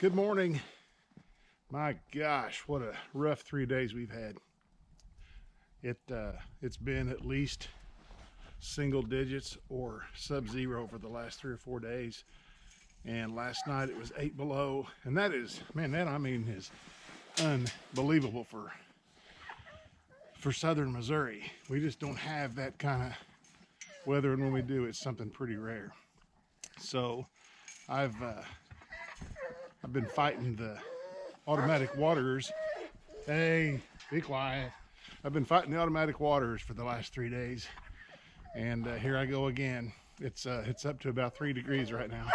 Good morning. My gosh, what a rough 3 days we've had. It's been at least single digits or sub-zero for the last 3 or 4 days. And last night it was 8 below. And that is, man, that I mean is unbelievable for southern Missouri. We just don't have that kind of weather, and when we do, it's something pretty rare. So I've been fighting the automatic waterers. Hey, be quiet. I've been fighting the automatic waterers for the last 3 days, and here I go again. It's up to about 3 degrees right now,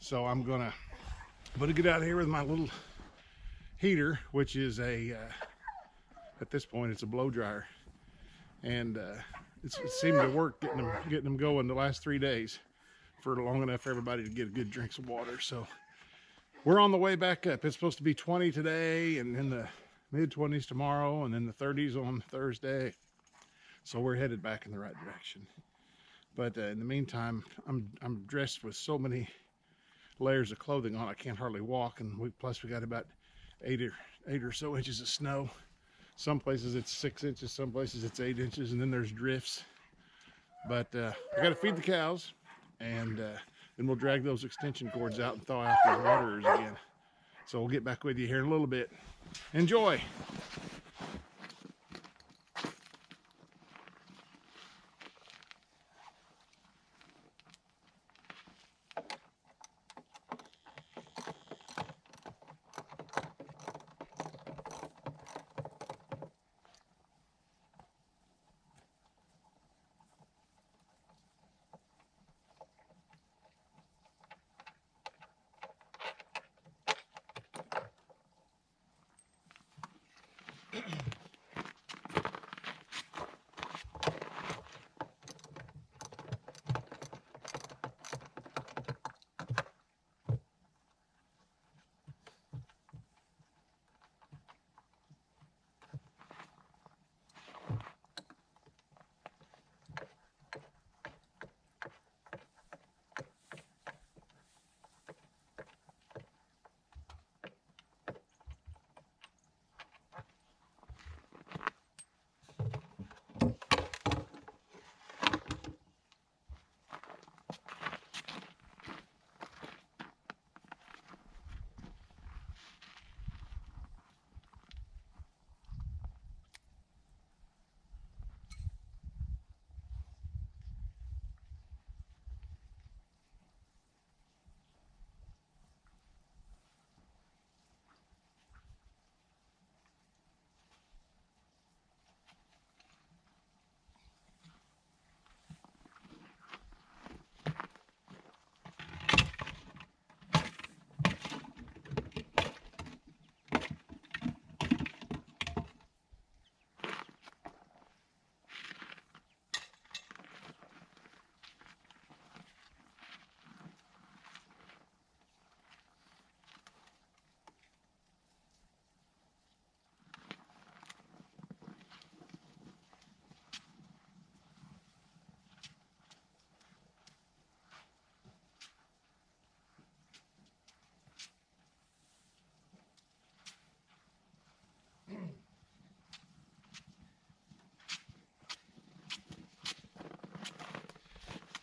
so I'm gonna get out here with my little heater, which is at this point it's a blow dryer, and it seemed to work getting them going the last 3 days for long enough for everybody to get good drinks of water. So we're on the way back up. It's supposed to be 20 today, and in the mid-20s tomorrow, and then the 30s on Thursday. So we're headed back in the right direction. But in the meantime, I'm dressed with so many layers of clothing on, I can't hardly walk. And plus we got about eight or so inches of snow. Some places it's 6 inches, some places it's 8 inches, and then there's drifts. But I got to feed the cows, and then we'll drag those extension cords out and thaw out these waterers again. So we'll get back with you here in a little bit. Enjoy.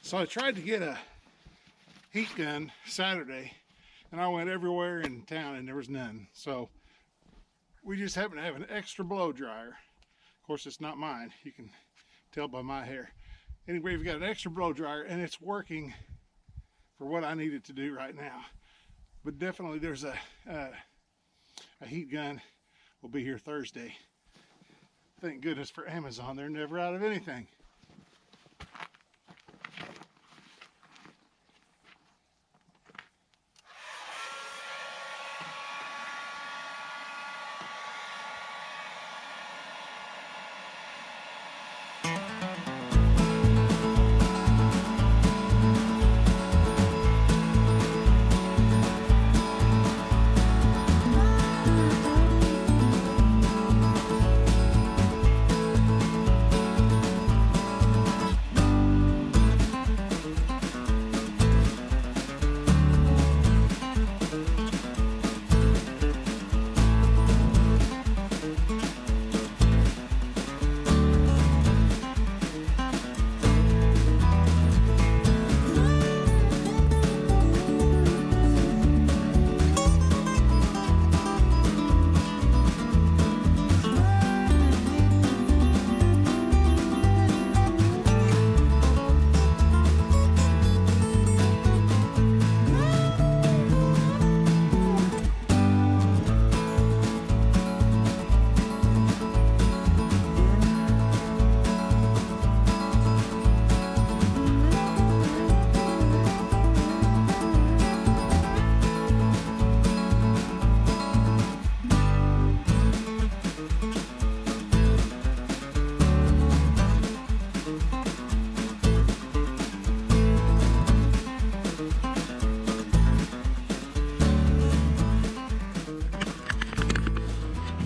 So I tried to get a heat gun Saturday, and I went everywhere in town and there was none. So we just happen to have an extra blow dryer. Of course, it's not mine. You can tell by my hair. Anyway, we've got an extra blow dryer, and it's working for what I need it to do right now. But definitely there's a heat gun will be here Thursday. Thank goodness for Amazon. They're never out of anything.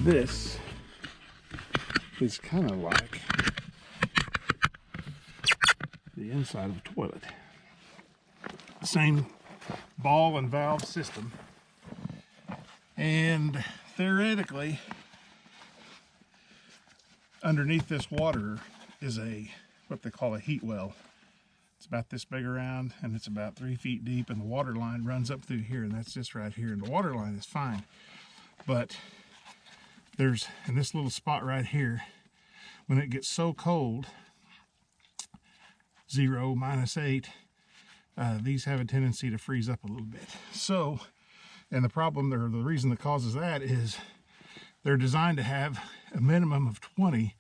This is kind of like the inside of a toilet. Same ball and valve system. And theoretically, underneath this water is what they call a heat well. It's about this big around, and it's about 3 feet deep, and the water line runs up through here, and that's just right here. And the water line is fine, but there's, in this little spot right here, when it gets so cold, 0, -8, these have a tendency to freeze up a little bit. So, and the problem, or the reason that causes that is they're designed to have a minimum of 20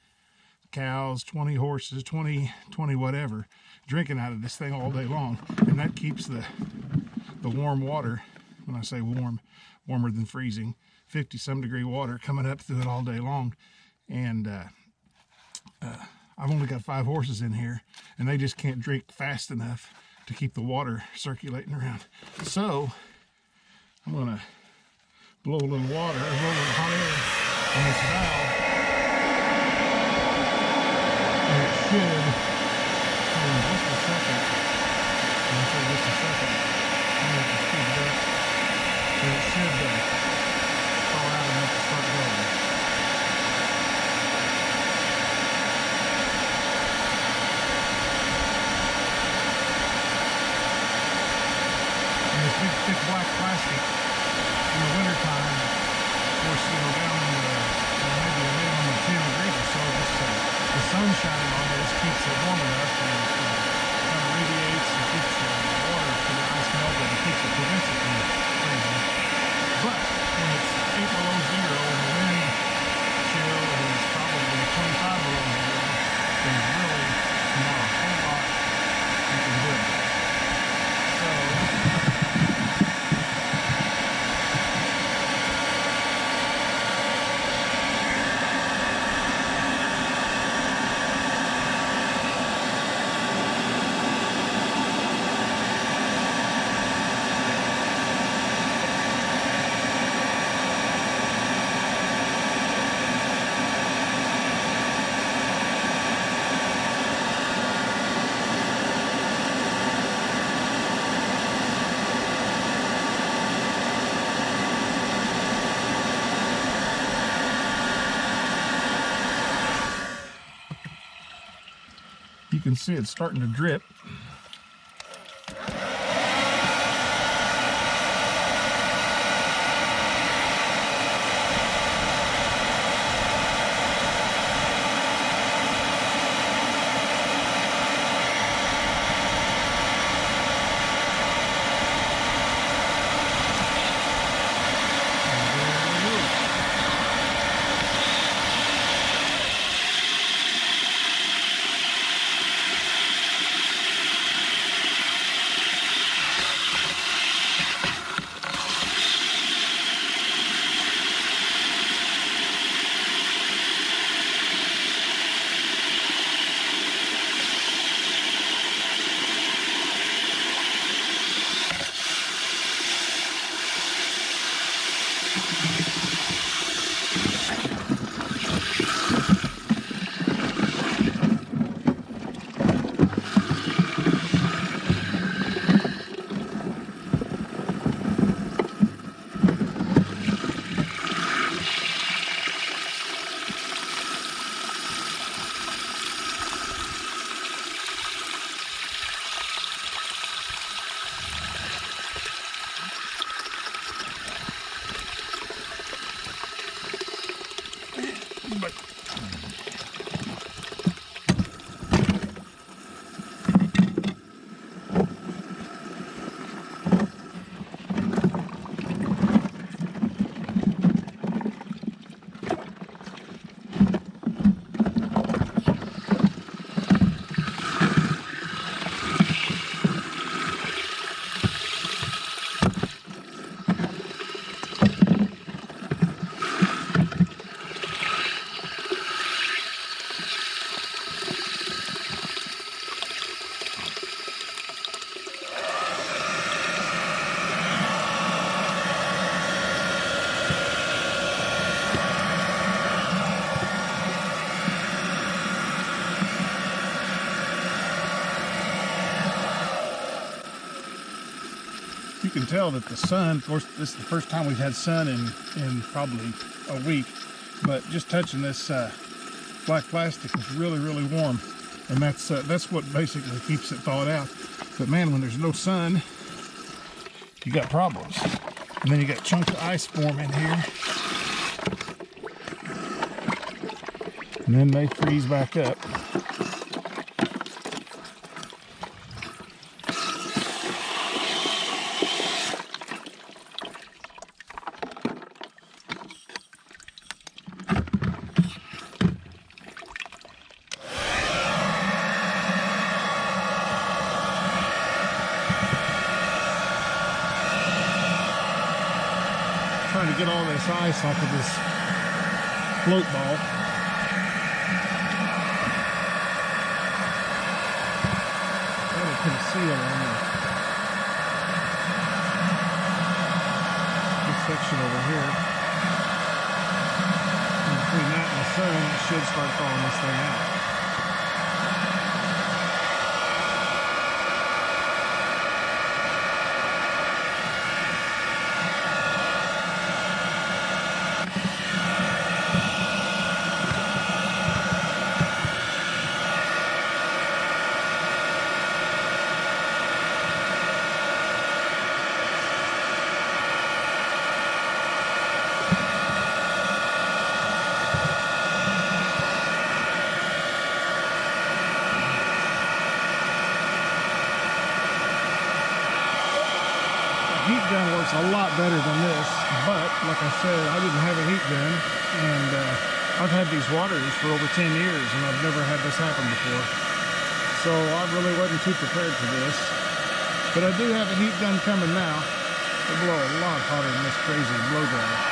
cows, 20 horses, 20 whatever, drinking out of this thing all day long. And that keeps the warm water, when I say warm, warmer than freezing, 50-some degree water coming up through it all day long. And I've only got 5 horses in here, and they just can't drink fast enough to keep the water circulating around. So I'm gonna blow a little water, a little hot air on this valve, and it should, in just a second, I'm sure just a second, I'm going to speed it up, and it should fall out enough to start going. And this big thick black plastic, in the wintertime, of course, down in maybe a minimum of 10 degrees or so, the sun shining on this keeps it warm enough, and it kind of radiates and keeps the water from the ice melted and prevents it from freezing. But when it's 8 below 0 and the wind chill is probably 25 below 0, there's really not a whole lot you can do. So, you can see it's starting to drip. tell that the sun, of course, this is the first time we've had sun in probably a week, but just touching this black plastic is really, really warm. And that's what basically keeps it thawed out. But man, when there's no sun, you got problems. And then you got chunks of ice form in here. And then they freeze back up. Trying to get all this ice off of this float ball. Put a seal on this section over here. And between that and the sun, it should start thawing this thing out. Heat gun works a lot better than this, but like I said, I didn't have a heat gun, and I've had these waters for over 10 years, and I've never had this happen before. So I really wasn't too prepared for this. But I do have a heat gun coming now. It'll blow a lot hotter than this crazy blow dryer.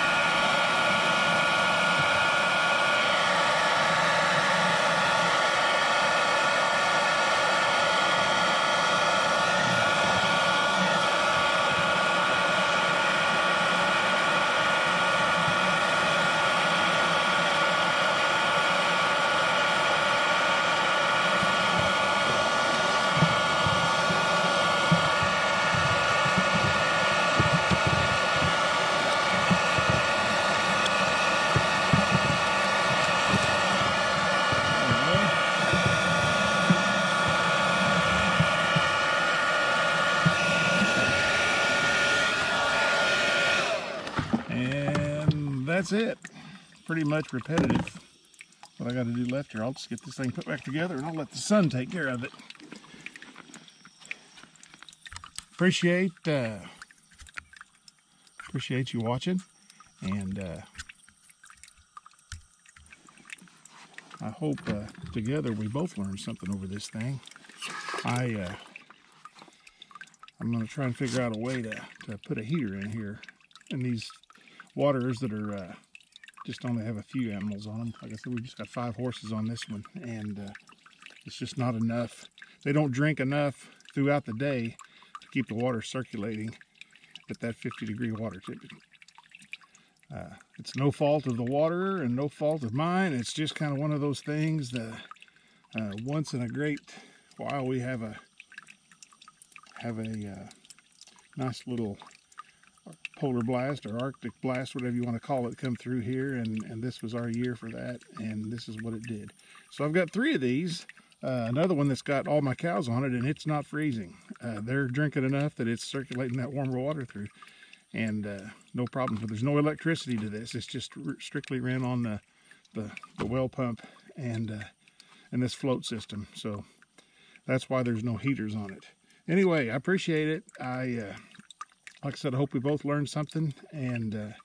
That's it. Pretty much repetitive. What I got to do left here, I'll just get this thing put back together and I'll let the sun take care of it. Appreciate you watching, and I hope together we both learned something over this thing. I'm going to try and figure out a way to put a heater in here in these waters that are just only have a few animals on them. Like I said, we just got 5 horses on this one, and it's just not enough. They don't drink enough throughout the day to keep the water circulating at that 50-degree water temperature. It's no fault of the water and no fault of mine. It's just kind of one of those things that once in a great while we have a nice little polar blast or Arctic blast, whatever you want to call it, come through here, and this was our year for that, and this is what it did. So I've got 3 of these. Another one that's got all my cows on it, and it's not freezing. They're drinking enough that it's circulating that warmer water through, and no problems. But there's no electricity to this. It's just strictly ran on the well pump and this float system. So that's why there's no heaters on it. Anyway, I appreciate it. Like I said, I hope we both learned something, and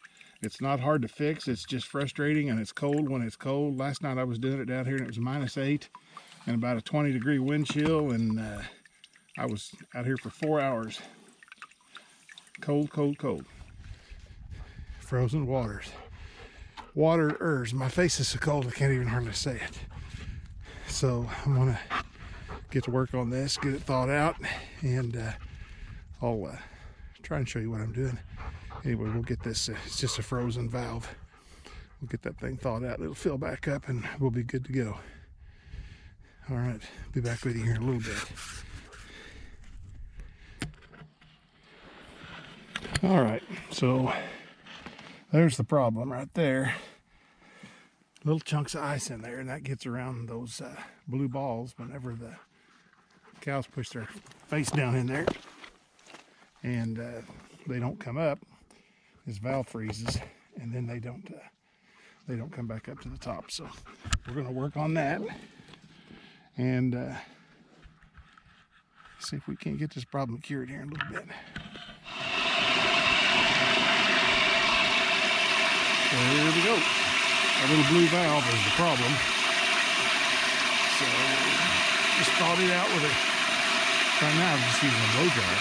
it's not hard to fix. It's just frustrating, and it's cold when it's cold. Last night I was doing it down here, and it was -8 and about a 20-degree wind chill, and I was out here for 4 hours. Cold, cold, cold. Frozen waters. Waterers. My face is so cold I can't even hardly say it. So I'm going to get to work on this, get it thawed out, and I'll try and show you what I'm doing. Anyway, we'll get this, it's just a frozen valve. We'll get that thing thawed out. It'll fill back up and we'll be good to go. All right, be back with you here in a little bit. All right, so there's the problem right there. Little chunks of ice in there, and that gets around those blue balls whenever the cows push their face down in there, and they don't come up. This valve freezes, and then they don't come back up to the top. So we're going to work on that and see if we can't get this problem cured here in a little bit. There we go. Our little blue valve is the problem. So just thawed it out with it. Right now I'm just using a blow dryer.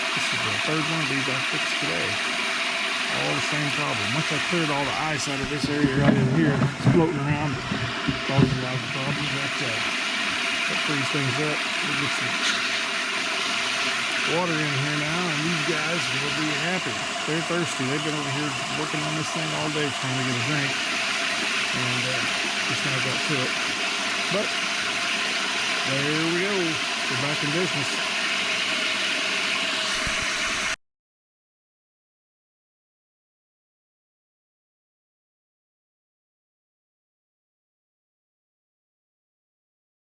This is the third one of these I fixed today. All the same problem. Once I cleared all the ice out of this area right in here, it's floating around, causing a lot of problems. That frees things up. We'll get some water in here now, and these guys will be happy. They're thirsty. They've been over here working on this thing all day trying to get a drink, and just now got to it. But there we go. We're back in business.